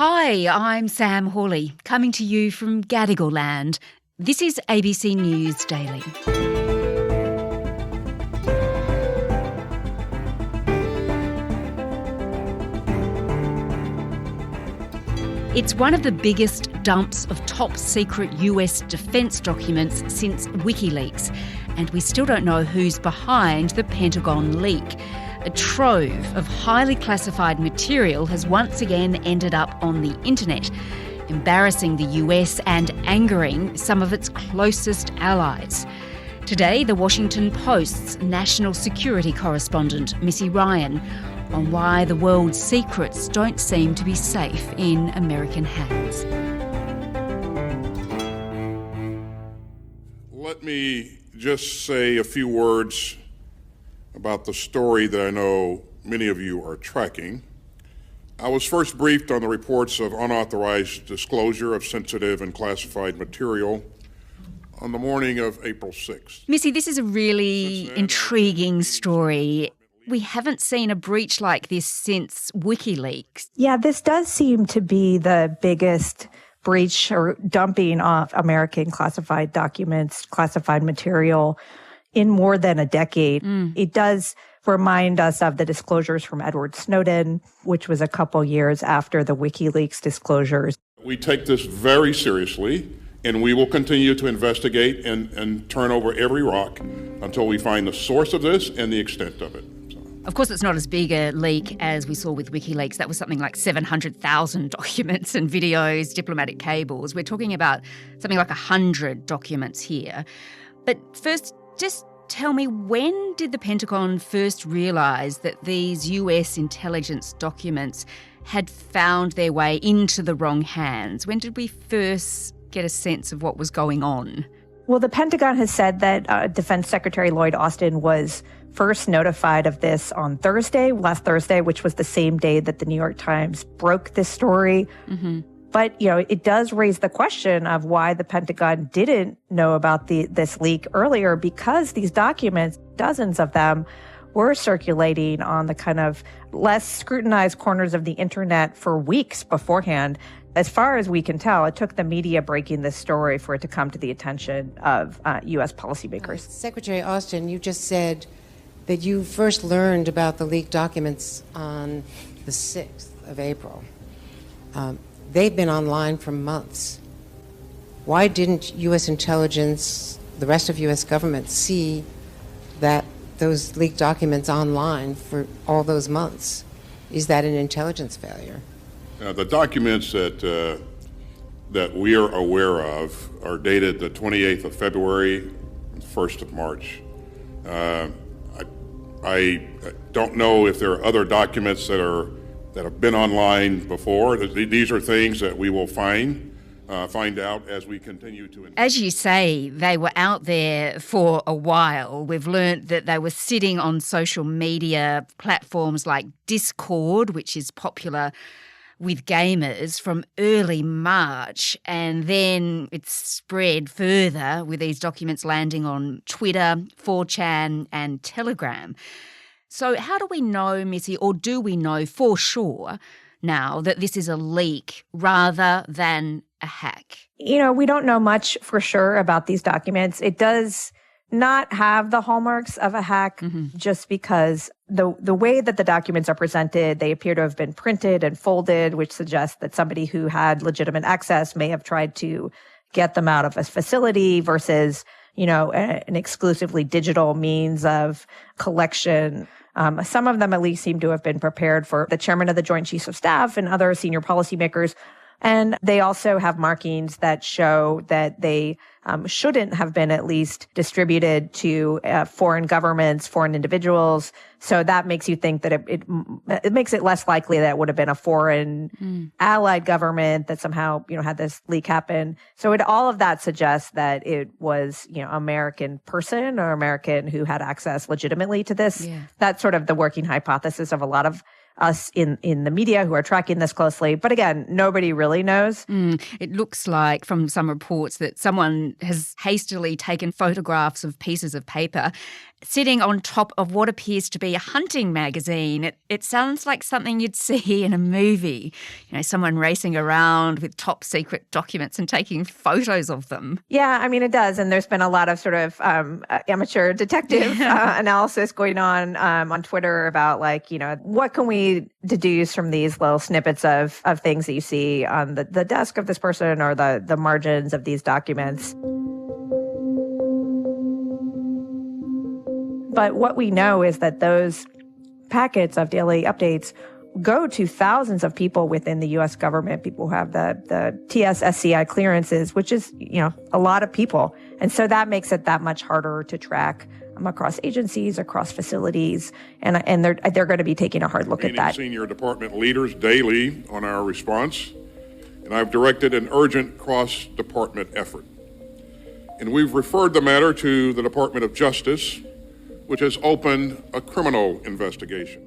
Hi, I'm Sam Hawley, coming to you from Gadigal land. This is ABC News Daily. It's one of the biggest dumps of top-secret US defence documents since WikiLeaks, and we still don't know who's behind the Pentagon leak. A trove of highly classified material has once again ended up on the internet, embarrassing the US and angering some of its closest allies. Today, the Washington Post's national security correspondent, Missy Ryan, on why the world's secrets don't seem to be safe in American hands. Let me just say a few words about the story that I know many of you are tracking. I was first briefed on the reports of unauthorized disclosure of sensitive and classified material on the morning of April 6th. Missy, this is a really intriguing story. We haven't seen a breach like this since WikiLeaks. Yeah, this does seem to be the biggest breach or dumping of American classified documents, classified material in more than a decade. It does remind us of the disclosures from Edward Snowden, which was a couple years after the WikiLeaks disclosures. We take this very seriously, and we will continue to investigate and turn over every rock until we find the source of this and the extent of it. Of course, it's not as big a leak as we saw with WikiLeaks. That was something like 700,000 documents and videos, diplomatic cables. We're talking about something like 100 documents here. But first, just tell me, when did the Pentagon first realise that these US intelligence documents had found their way into the wrong hands? When did we first get a sense of what was going on? Well, the Pentagon has said that Defense Secretary Lloyd Austin was first notified of this on last Thursday, which was the same day that the New York Times broke this story. But, it does raise the question of why the Pentagon didn't know about this leak earlier, because these documents, dozens of them, were circulating on the kind of less scrutinized corners of the internet for weeks beforehand. As far as we can tell, it took the media breaking this story for it to come to the attention of U.S. policymakers. Secretary Austin, you just said that you first learned about the leaked documents on the 6th of April. They've been online for months. Why didn't U.S. intelligence, the rest of U.S. government, see that those leaked documents online for all those months? Is that an intelligence failure? The documents that we are aware of are dated the 28th of February, 1st of March. I don't know if there are other documents that have been online before. These are things that we will find out as we continue to investigate. As you say, they were out there for a while. We've learnt that they were sitting on social media platforms like Discord, which is popular with gamers, from early March, and then it's spread further with these documents landing on Twitter, 4chan and Telegram. So how do we know, Missy, or do we know for sure now that this is a leak rather than a hack? We don't know much for sure about these documents. It does not have the hallmarks of a hack, just because the way that the documents are presented, they appear to have been printed and folded, which suggests that somebody who had legitimate access may have tried to get them out of a facility versus, an exclusively digital means of collection. Some of them at least seem to have been prepared for the chairman of the Joint Chiefs of Staff and other senior policymakers. And they also have markings that show that they shouldn't have been at least distributed to foreign governments, foreign individuals. So that makes you think that it makes it less likely that it would have been a foreign allied government that somehow, had this leak happen. So all of that suggests that it was, American person or American who had access legitimately to this. Yeah. That's sort of the working hypothesis of a lot of us in the media who are tracking this closely. But again, nobody really knows. It looks like from some reports that someone has hastily taken photographs of pieces of paper sitting on top of what appears to be a hunting magazine. It sounds like something you'd see in a movie. You know, someone racing around with top secret documents and taking photos of them. Yeah, I mean, it does. And there's been a lot of sort of amateur detective analysis going on Twitter about, like, you know, what can we deduce from these little snippets of things that you see on the desk of this person or the margins of these documents. But what we know is that those packets of daily updates go to thousands of people within the U.S. government, people who have the TS/SCI clearances, which is, you know, a lot of people. And so that makes it that much harder to track across agencies, across facilities, and they're going to be taking a hard look at that. Senior department leaders daily on our response, and I've directed an urgent cross-department effort. And we've referred the matter to the Department of Justice, which has opened a criminal investigation.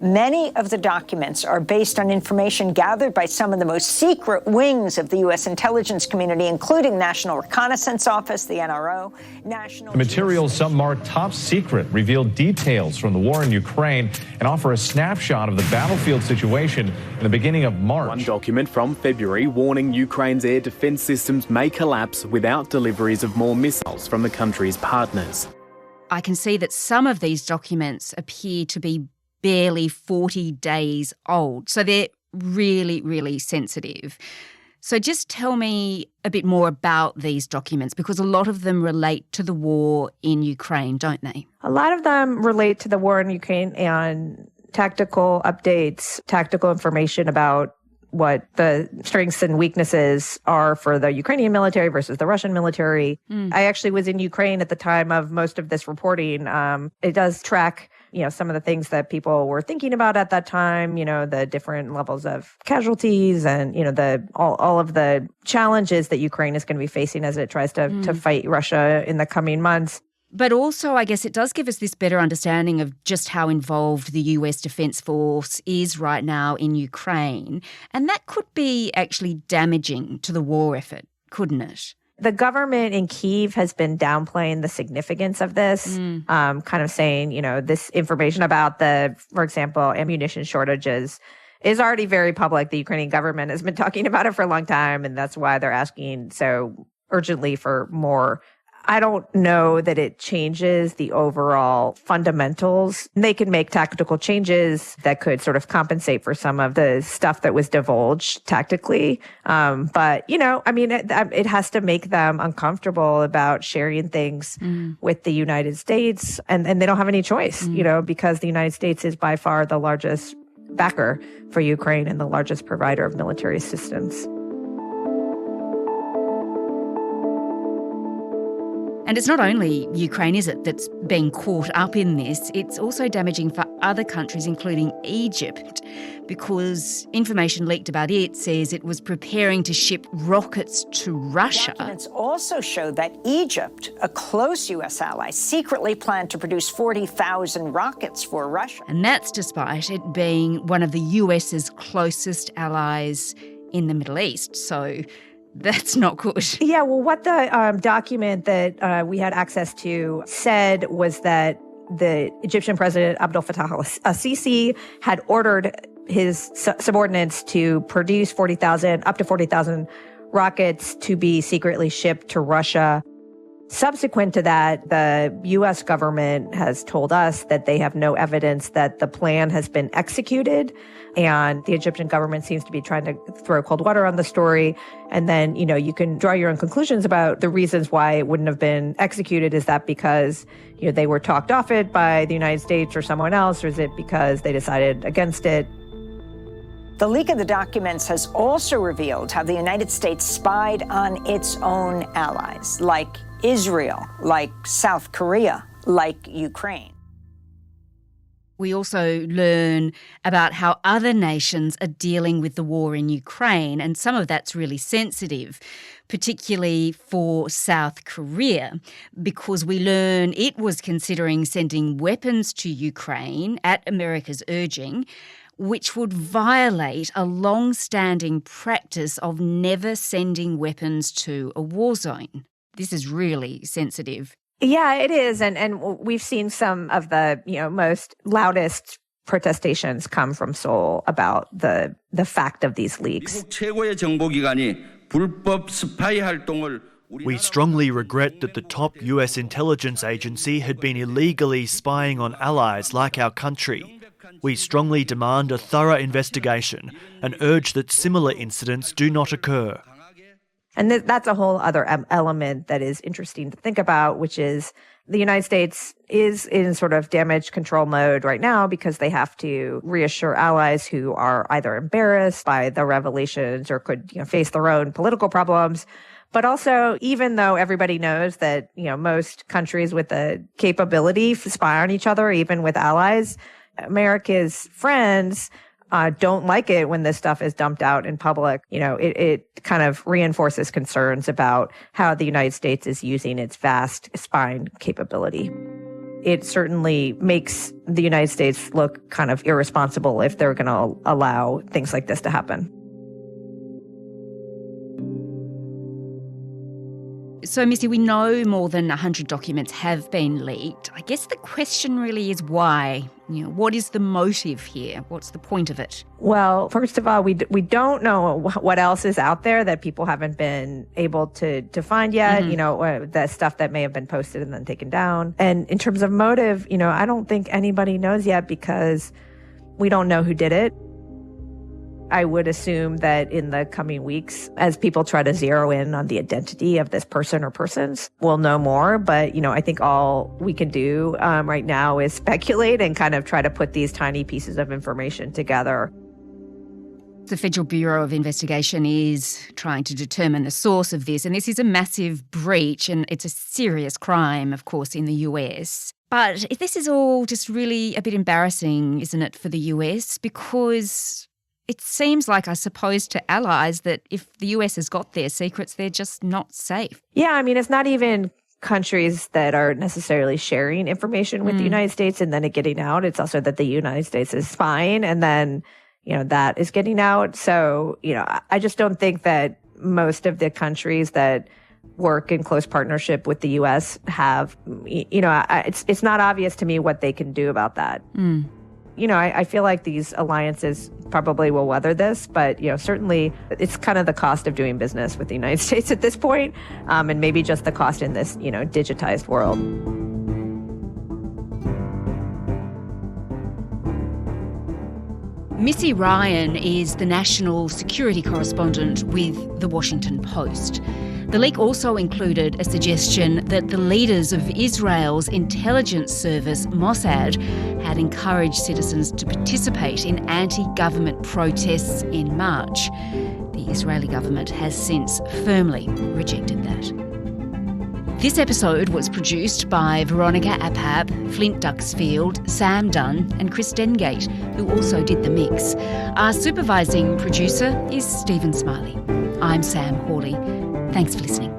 Many of the documents are based on information gathered by some of the most secret wings of the U.S. intelligence community, including National Reconnaissance Office, the NRO, The materials, some marked top secret, reveal details from the war in Ukraine and offer a snapshot of the battlefield situation in the beginning of March. One document from February warning Ukraine's air defense systems may collapse without deliveries of more missiles from the country's partners. I can see that some of these documents appear to be barely 40 days old. So they're really, really sensitive. So just tell me a bit more about these documents, because a lot of them relate to the war in Ukraine, don't they? A lot of them relate to the war in Ukraine and tactical updates, tactical information about what the strengths and weaknesses are for the Ukrainian military versus the Russian military. I actually was in Ukraine at the time of most of this reporting. It does track, you know, some of the things that people were thinking about at that time, you know, the different levels of casualties and, you know, all of the challenges that Ukraine is going to be facing as it tries to fight Russia in the coming months. But also, I guess it does give us this better understanding of just how involved the US Defence Force is right now in Ukraine. And that could be actually damaging to the war effort, couldn't it? The government in Kyiv has been downplaying the significance of this, kind of saying, you know, this information about for example, ammunition shortages is already very public. The Ukrainian government has been talking about it for a long time, and that's why they're asking so urgently for more. I don't know that it changes the overall fundamentals. They can make tactical changes that could sort of compensate for some of the stuff that was divulged tactically. But, you know, I mean, it has to make them uncomfortable about sharing things with the United States. And they don't have any choice, you know, because the United States is by far the largest backer for Ukraine and the largest provider of military assistance. And it's not only Ukraine, is it, that's being caught up in this. It's also damaging for other countries, including Egypt, because information leaked about it says it was preparing to ship rockets to Russia. Documents also show that Egypt, a close U.S. ally, secretly planned to produce 40,000 rockets for Russia. And that's despite it being one of the US's closest allies in the Middle East. So that's not good. Yeah, well, what the document that we had access to said was that the Egyptian president, Abdel Fattah al-Sisi, had ordered his subordinates to produce up to 40,000 rockets to be secretly shipped to Russia. Subsequent to that, the U.S. government has told us that they have no evidence that the plan has been executed. And the Egyptian government seems to be trying to throw cold water on the story. And then, you know, you can draw your own conclusions about the reasons why it wouldn't have been executed. Is that because, you know, they were talked off it by the United States or someone else? Or is it because they decided against it? The leak of the documents has also revealed how the United States spied on its own allies, like Israel, like South Korea, like Ukraine. We also learn about how other nations are dealing with the war in Ukraine, and some of that's really sensitive, particularly for South Korea, because we learn it was considering sending weapons to Ukraine at America's urging, which would violate a long-standing practice of never sending weapons to a war zone. This is really sensitive. Yeah, it is. And we've seen some of the, most loudest protestations come from Seoul about the fact of these leaks. We strongly regret that the top US intelligence agency had been illegally spying on allies like our country. We strongly demand a thorough investigation and urge that similar incidents do not occur. And that's a whole other element that is interesting to think about, which is the United States is in sort of damage control mode right now because they have to reassure allies who are either embarrassed by the revelations or could face their own political problems. But also, even though everybody knows that, most countries with the capability spy on each other, even with allies, America's friends don't like it when this stuff is dumped out in public. It kind of reinforces concerns about how the United States is using its vast spying capability. It certainly makes the United States look kind of irresponsible if they're going to allow things like this to happen. So, Missy, we know more than 100 documents have been leaked. I guess the question really is why? What is the motive here? What's the point of it? Well, first of all, we don't know what else is out there that people haven't been able to find yet, the stuff that may have been posted and then taken down. And in terms of motive, I don't think anybody knows yet because we don't know who did it. I would assume that in the coming weeks, as people try to zero in on the identity of this person or persons, we'll know more. But, I think all we can do right now is speculate and kind of try to put these tiny pieces of information together. The Federal Bureau of Investigation is trying to determine the source of this, and this is a massive breach, and it's a serious crime, of course, in the US. But this is all just really a bit embarrassing, isn't it, for the US? Because it seems like, I suppose, to allies that if the US has got their secrets, they're just not safe. Yeah, it's not even countries that are necessarily sharing information with the United States and then it getting out. It's also that the United States is spying and then, that is getting out. So, I just don't think that most of the countries that work in close partnership with the U.S. have, it's not obvious to me what they can do about that. I feel like these alliances probably will weather this, but, certainly it's kind of the cost of doing business with the United States at this point, and maybe just the cost in this, digitized world. Missy Ryan is the national security correspondent with The Washington Post. The leak also included a suggestion that the leaders of Israel's intelligence service, Mossad, had encouraged citizens to participate in anti-government protests in March. The Israeli government has since firmly rejected that. This episode was produced by Veronica Aphab, Flint Duxfield, Sam Dunn and Chris Dengate, who also did the mix. Our supervising producer is Stephen Smiley. I'm Sam Hawley. Thanks for listening.